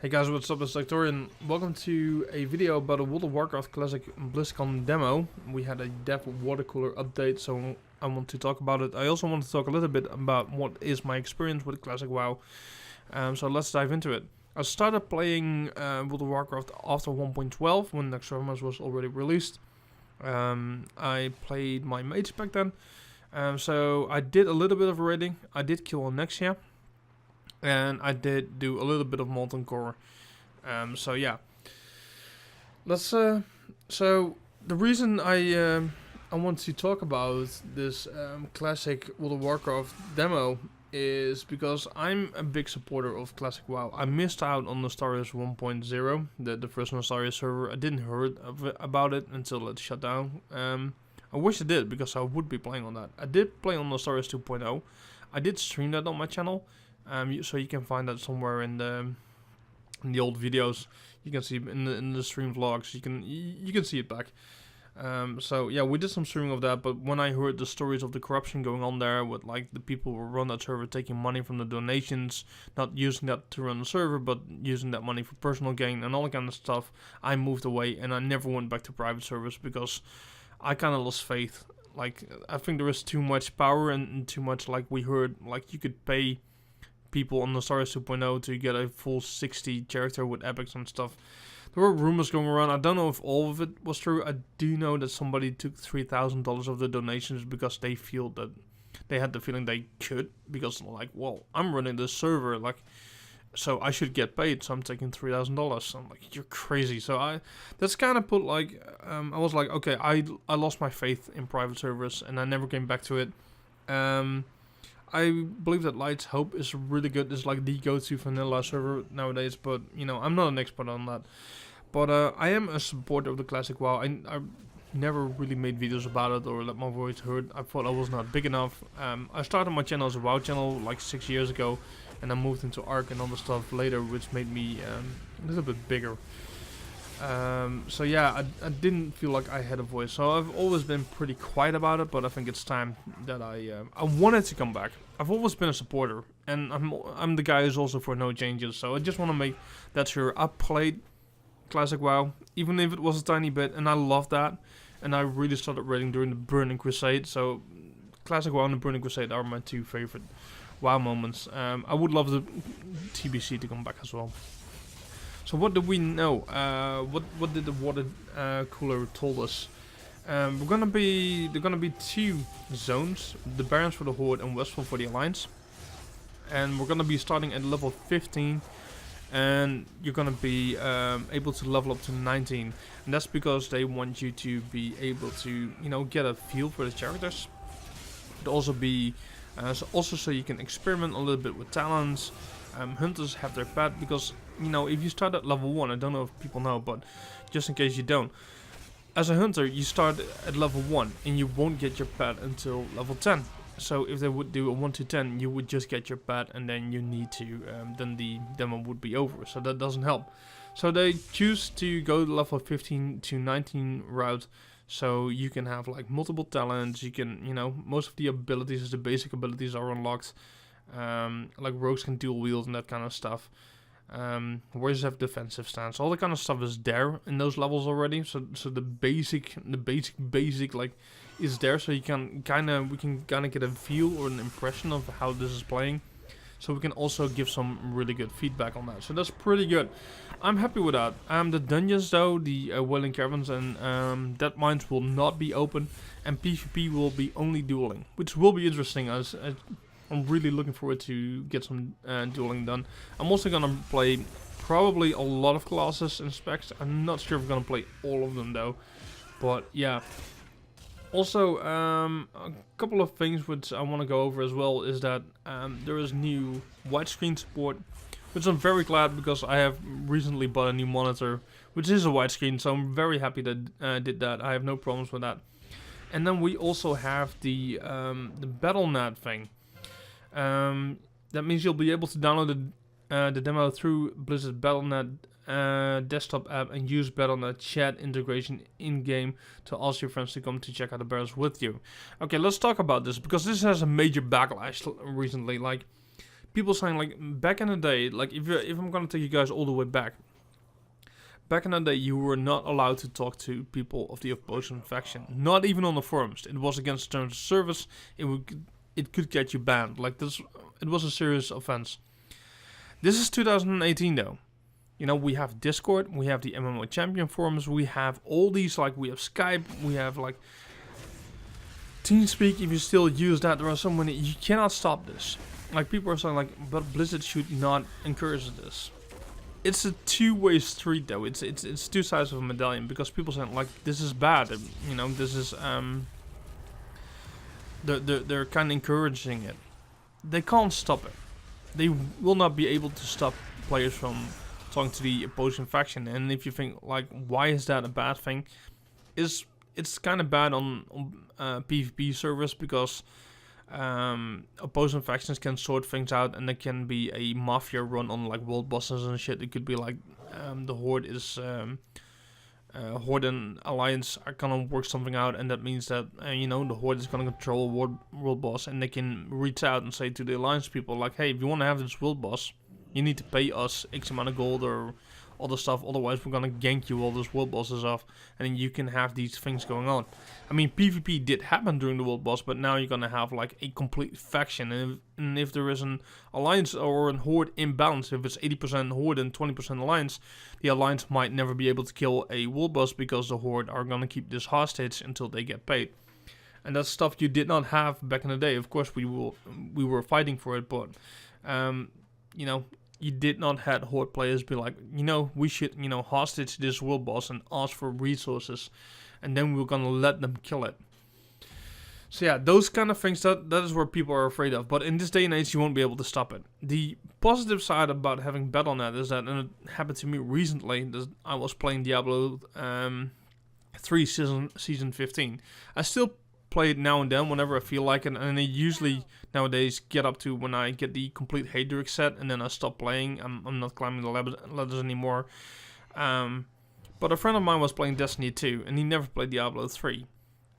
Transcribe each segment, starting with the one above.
Hey guys, what's up? It's Victorian. Welcome to a video about a World of Warcraft Classic BlizzCon demo. We had a dev watercooler update, so I want to talk about it. I also want to talk a little bit about what is my experience with Classic WoW. So let's dive into it. I started playing World of Warcraft after 1.12 when Nextremas was already released. I played my mages back then. So I did a little bit of raiding. I did kill on Nexia. And I did do a little bit of Molten Core. So yeah. Let's so the reason I want to talk about this classic World of Warcraft demo is because I'm a big supporter of Classic WoW. I missed out on Nostarius 1.0, the first Nostarius server. I didn't heard about it until it shut down. I wish I did, because I would be playing on that. I did play on Nostarius 2.0. I did stream that on my channel. So you can find that somewhere in the old videos. You can see in the stream vlogs. You can see it back. So yeah, we did some streaming of that. But when I heard the stories of the corruption going on there, with like the people who run that server taking money from the donations, not using that to run the server, but using that money for personal gain and all that kind of stuff, I moved away and I never went back to private servers because I kind of lost faith. Like, I think there is too much power and too much, like we heard, like you could pay people on the Nostarius 2.0 to get a full 60 character with epics and stuff. There were rumors going around. I don't know if all of it was true. I do know that somebody took $3,000 of the donations because they feel that they had the feeling they could, because like, well, I'm running this server, like, so I should get paid, so I'm taking $3,000. I'm like, you're crazy. So that's kind of put like, I was like, okay, I lost my faith in private servers and I never came back to it. I believe that Light's Hope is really good. It's like the go-to vanilla server nowadays, but you know, I'm not an expert on that. But I am a supporter of the Classic WoW. I never really made videos about it or let my voice heard. I thought I was not big enough. I started my channel as a WoW channel like 6 years ago, and I moved into Arc and other stuff later, which made me a little bit bigger. So yeah, I didn't feel like I had a voice, so I've always been pretty quiet about it, but I think it's time that I wanted to come back. I've always been a supporter, and I'm the guy who's also for no changes, so I just want to make that sure. I played Classic WoW, even if it was a tiny bit, and I loved that, and I really started raiding during the Burning Crusade, so Classic WoW and the Burning Crusade are my two favorite WoW moments. I would love the TBC to come back as well. So what do we know? What did the water cooler told us? There are gonna be two zones: the Barrens for the Horde and Westfall for the Alliance. And we're gonna be starting at level 15, and you're gonna be able to level up to 19. And that's because they want you to be able to, get a feel for the characters. But also be so you can experiment a little bit with talents. Hunters have their pet because, if you start at level 1, I don't know if people know, but just in case you don't, as a hunter you start at level 1 and you won't get your pet until level 10. So if they would do a 1 to 10, you would just get your pet and then you need to, then the demo would be over, so that doesn't help. So they choose to go the level 15 to 19 route, so you can have like multiple talents. You can, most of the abilities, the basic abilities are unlocked. Like rogues can dual wield and that kind of stuff. Warriors have defensive stance. All the kind of stuff is there in those levels already. So the basic like is there. So you can we can get a feel or an impression of how this is playing. So we can also give some really good feedback on that. So that's pretty good. I'm happy with that. The dungeons though, the Wailing Caverns and Dead Mines will not be open, and PvP will be only dueling, which will be interesting as I'm really looking forward to get some dueling done. I'm also gonna play probably a lot of classes and specs. I'm not sure if I'm gonna play all of them though, but yeah. Also, a couple of things which I want to go over as well is that there is new widescreen support, which I'm very glad because I have recently bought a new monitor, which is a widescreen, so I'm very happy that I did that. I have no problems with that. And then we also have the BattleNet thing. That means you'll be able to download the demo through Blizzard BattleNet desktop app and use BattleNet chat integration in-game to ask your friends to come to check out the barrels with you. Okay, let's talk about this because this has a major backlash recently. Like, people saying like back in the day, like if I'm gonna take you guys all the way back in the day, you were not allowed to talk to people of the opposing faction, not even on the forums. It was against terms of service. It could get you banned. Like this, it was a serious offense. This is 2018 though. You know, we have Discord, we have the MMO Champion forums, we have all these, like, we have Skype, we have, like, TeamSpeak, if you still use that. There are so many, you cannot stop this. Like, people are saying, like, but Blizzard should not encourage this. It's a two-way street, though. It's two sides of a medallion, because people saying, like, this is bad, you know, this is, they're kind of encouraging it. They can't stop it. They will not be able to stop players from talking to the opposing faction. And if you think like, why is that a bad thing? It's kind of bad on PvP servers, because opposing factions can sort things out, and there can be a mafia run on like world bosses and shit. It could be like the Horde is Horde and Alliance are gonna work something out, and that means that you know, the Horde is gonna control a world boss, and they can reach out and say to the Alliance people like, hey, if you want to have this world boss, you need to pay us X amount of gold or other stuff, otherwise we're gonna gank you all those world bosses off, and then you can have these things going on. I mean, PvP did happen during the world boss, but now you're gonna have like a complete faction, and if there is an Alliance or a Horde imbalance, if it's 80% Horde and 20% Alliance, the Alliance might never be able to kill a world boss, because the Horde are gonna keep this hostage until they get paid. And that's stuff you did not have back in the day. Of course, we were fighting for it, but you know, you did not have Horde players be like, you know, we should, you know, hostage this world boss and ask for resources, and then we're gonna let them kill it. So yeah, those kind of things, that is where people are afraid of. But in this day and age, you won't be able to stop it. The positive side about having Battle.net is that, and it happened to me recently, that I was playing Diablo 3 season 15. I still play it now and then whenever I feel like it, and I usually nowadays get up to when I get the complete Haedric set, and then I stop playing. I'm not climbing the ladders anymore. But a friend of mine was playing Destiny 2, and he never played Diablo 3.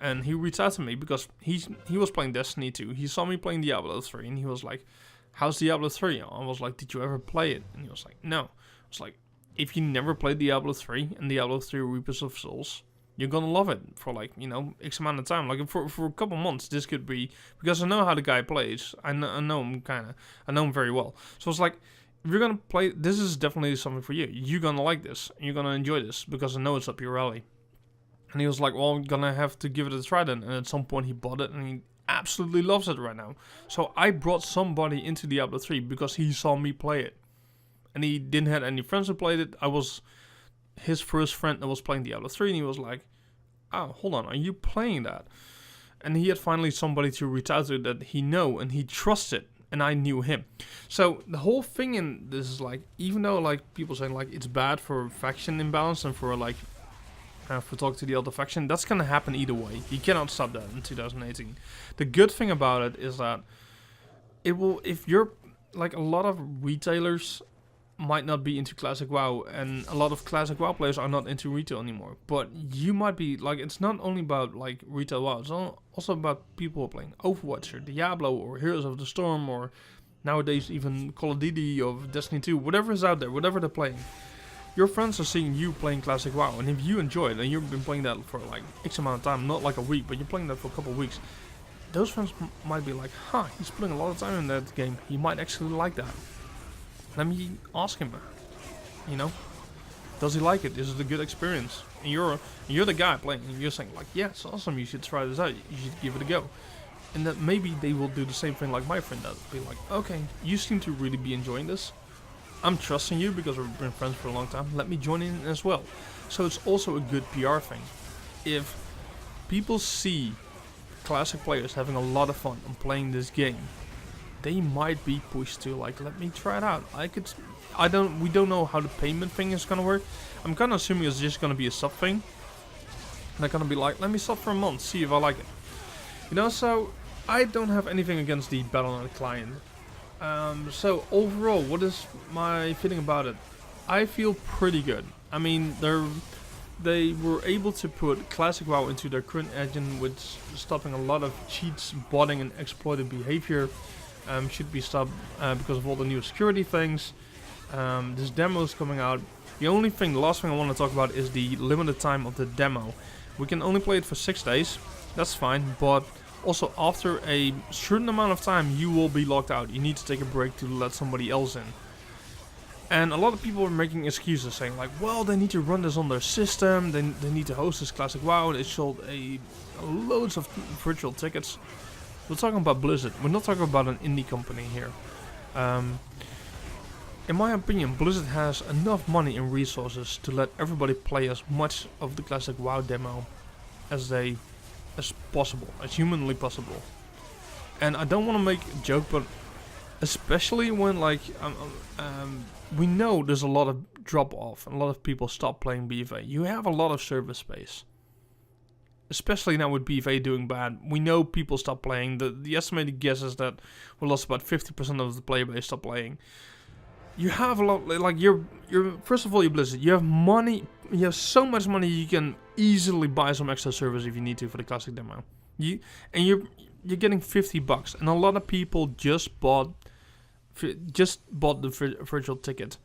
And he reached out to me because he was playing Destiny 2. He saw me playing Diablo 3, and he was like, how's Diablo 3? I was like, did you ever play it? And he was like, no. I was like, if you never played Diablo 3 and Diablo 3 Reapers of Souls, you're gonna love it for like, you know, X amount of time. Like for a couple months, this could be, because I know how the guy plays. I know him very well. So it's like, if you're gonna play, this is definitely something for you. You're gonna like this. You're gonna enjoy this, because I know it's up your alley. And he was like, well, I'm gonna have to give it a try then. And at some point he bought it, and he absolutely loves it right now. So I brought somebody into Diablo 3 because he saw me play it. And he didn't have any friends who played it. I was his first friend that was playing Diablo 3, and he was like, oh, hold on, are you playing that? And he had finally somebody to reach out to that he knew and he trusted, and I knew him. So the whole thing in this is like, even though like people saying like it's bad for faction imbalance and for like for talking to the other faction, that's gonna happen either way. You cannot stop that in 2018. The good thing about it is that it will, if you're like, a lot of retailers might not be into Classic WoW, and a lot of Classic WoW players are not into retail anymore. But you might be, like, it's not only about, like, retail WoW, it's also about people who are playing Overwatch or Diablo or Heroes of the Storm, or nowadays even Call of Duty or Destiny 2, whatever is out there, whatever they're playing. Your friends are seeing you playing Classic WoW, and if you enjoy it, and you've been playing that for, like, X amount of time, not like a week, but you're playing that for a couple of weeks, those friends might be like, huh, he's putting a lot of time in that game, he might actually like that. Let me ask him, you know, does he like it? Is it a good experience? And you're the guy playing, and you're saying like, yeah, it's awesome, you should try this out, you should give it a go. And that maybe they will do the same thing like my friend does. Be like, okay, you seem to really be enjoying this. I'm trusting you because we've been friends for a long time. Let me join in as well. So it's also a good PR thing. If people see Classic players having a lot of fun on playing this game, they might be pushed to like, let me try it out. We don't know how the payment thing is gonna work. I'm kind of assuming it's just gonna be a sub thing. They're gonna be like, let me sub for a month, see if I like it. You know, so I don't have anything against the Battle.net client. So overall, what is my feeling about it? I feel pretty good. I mean, they were able to put Classic WoW into their current engine, with stopping a lot of cheats, botting, and exploited behavior. should be stopped because of all the new security things. This demo is coming out. The last thing I want to talk about is the limited time of the demo. We can only play it for 6 days. That's fine, but also after a certain amount of time you will be locked out. You need to take a break to let somebody else in. And a lot of people are making excuses saying like, well, they need to run this on their system, they need to host this classic WoW, they sold loads of virtual tickets. We're talking about Blizzard, we're not talking about an indie company here. In my opinion, Blizzard has enough money and resources to let everybody play as much of the classic WoW demo as possible, as humanly possible. And I don't want to make a joke, but especially when like we know there's a lot of drop off and a lot of people stop playing BFA. You have a lot of server space, especially now with BFA doing bad. We know people stop playing. The estimated guess is that we lost about 50% of the player base stop playing. You have a lot, like you're first of all, you're Blizzard. You have money. You have so much money you can easily buy some extra servers if you need to for the classic demo. You're getting $50, and a lot of people just bought the virtual ticket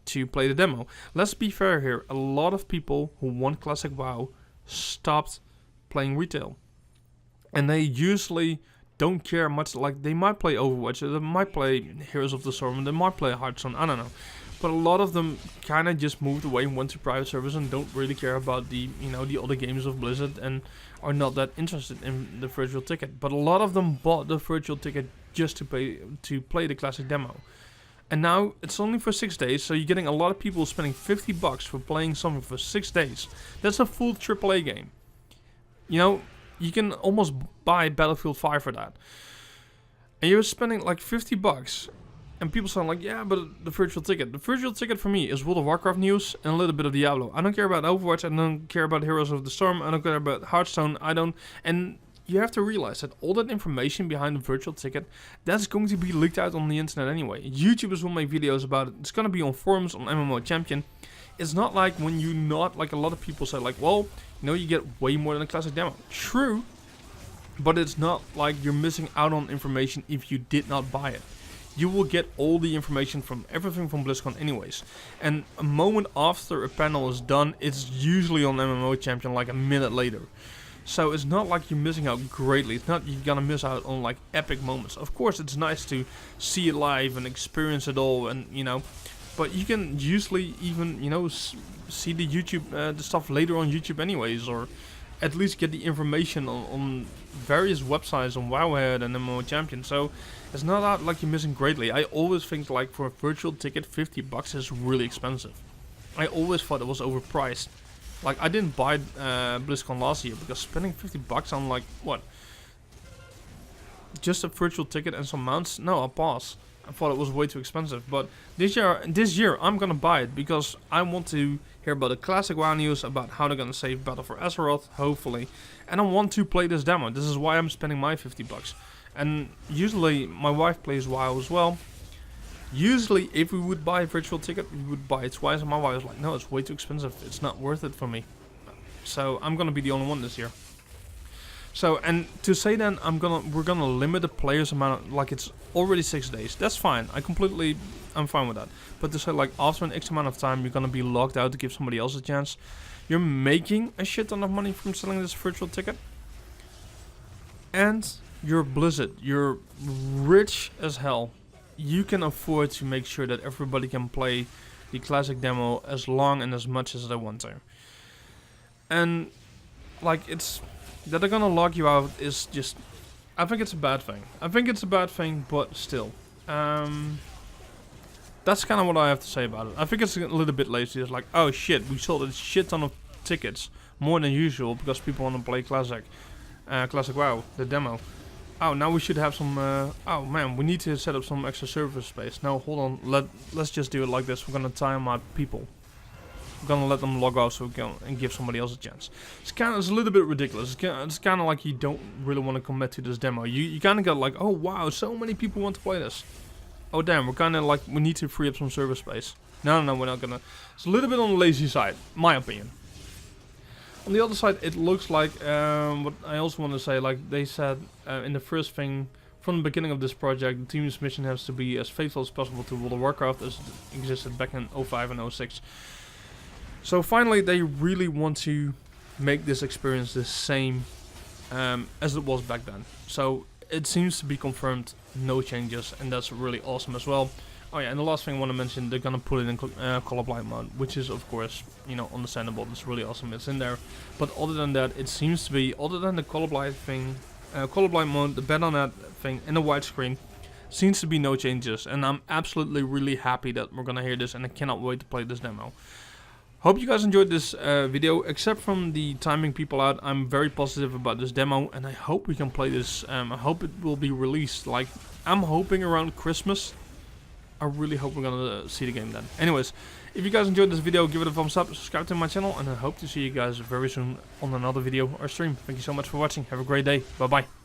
to play the demo. Let's be fair here. A lot of people who want classic WoW stopped playing retail, and they usually don't care much. Like, they might play Overwatch, they might play Heroes of the Storm, they might play Hearthstone, I don't know. But a lot of them kind of just moved away and went to private servers and don't really care about the other games of Blizzard and are not that interested in the virtual ticket. But a lot of them bought the virtual ticket just to play the classic demo. And now it's only for 6 days, so you're getting a lot of people spending $50 for playing something for 6 days. That's a full AAA game. You can almost buy Battlefield 5 for that. And you're spending like $50. And people sound like, yeah, but the virtual ticket. The virtual ticket for me is World of Warcraft news and a little bit of Diablo. I don't care about Overwatch. I don't care about Heroes of the Storm. I don't care about Hearthstone. And you have to realize that all that information behind the virtual ticket, that's going to be leaked out on the internet anyway. YouTubers will make videos about it. It's going to be on forums, on MMO Champion. It's not like when you not, like a lot of people say, like, well, you get way more than a classic demo. True, but it's not like you're missing out on information if you did not buy it. You will get all the information from everything from BlizzCon anyways. And a moment after a panel is done, it's usually on MMO Champion like a minute later. So it's not like you're missing out greatly. It's not you're gonna miss out on like epic moments. Of course, it's nice to see it live and experience it all, and but you can usually even see the the stuff later on YouTube anyways, or at least get the information on various websites on Wowhead and MMO Champion. So it's not out like you're missing greatly. I always think like for a virtual ticket, $50 is really expensive. I always thought it was overpriced. Like, I didn't buy BlizzCon last year because spending $50 on like what? Just a virtual ticket and some mounts? No, I'll pass. I thought it was way too expensive. But this year I'm gonna buy it because I want to hear about the classic WoW news, about how they're gonna save Battle for Azeroth, hopefully, and I want to play this demo. This is why I'm spending my $50. And usually my wife plays WoW as well. Usually, if we would buy a virtual ticket, we would buy it twice, and my wife was like, no, it's way too expensive. It's not worth it for me. So I'm gonna be the only one this year. So, and to say then we're gonna limit the players amount, like it's already 6 days. That's fine. I'm fine with that. But to say like after an X amount of time you're gonna be locked out to give somebody else a chance, you're making a shit ton of money from selling this virtual ticket. And you're Blizzard. You're rich as hell. You can afford to make sure that everybody can play the classic demo as long and as much as they want to. And like that they're gonna lock you out is just, I think it's a bad thing. But still, that's kind of what I have to say about it. I think it's a little bit lazy. It's like, oh shit, we sold a shit ton of tickets, more than usual, because people want to play classic WoW, the demo. Oh, now we should have some, oh man, we need to set up some extra server space. No, hold on, let's just do it like this. We're gonna time out people. We're gonna let them log off so we can and give somebody else a chance. It's a little bit ridiculous. It's kind of like you don't really want to commit to this demo. You kind of got like, oh wow, so many people want to play this. Oh damn, we're kind of like, we need to free up some server space. No, we're not gonna. It's a little bit on the lazy side, my opinion. On the other side, it looks like, what I also want to say, like they said in the first thing From the beginning of this project, the team's mission has to be as faithful as possible to World of Warcraft as it existed back in 05 and 06. So finally, they really want to make this experience the same as it was back then. So it seems to be confirmed, no changes, and that's really awesome as well. Oh yeah, and the last thing I want to mention, they're gonna put it in colorblind mode, which is of course, you know, understandable. It's really awesome. It's in there. But other than that, it seems to be, other than the colorblind thing, colorblind mode, the BetOnNet thing, and the widescreen, seems to be no changes. And I'm absolutely really happy that we're gonna hear this, and I cannot wait to play this demo. Hope you guys enjoyed this video. Except from the timing people out, I'm very positive about this demo, and I hope we can play this. I hope it will be released. Like, I'm hoping around Christmas. I really hope we're gonna see the game then. Anyways, if you guys enjoyed this video, give it a thumbs up, subscribe to my channel, and I hope to see you guys very soon on another video or stream. Thank you so much for watching. Have a great day. Bye bye.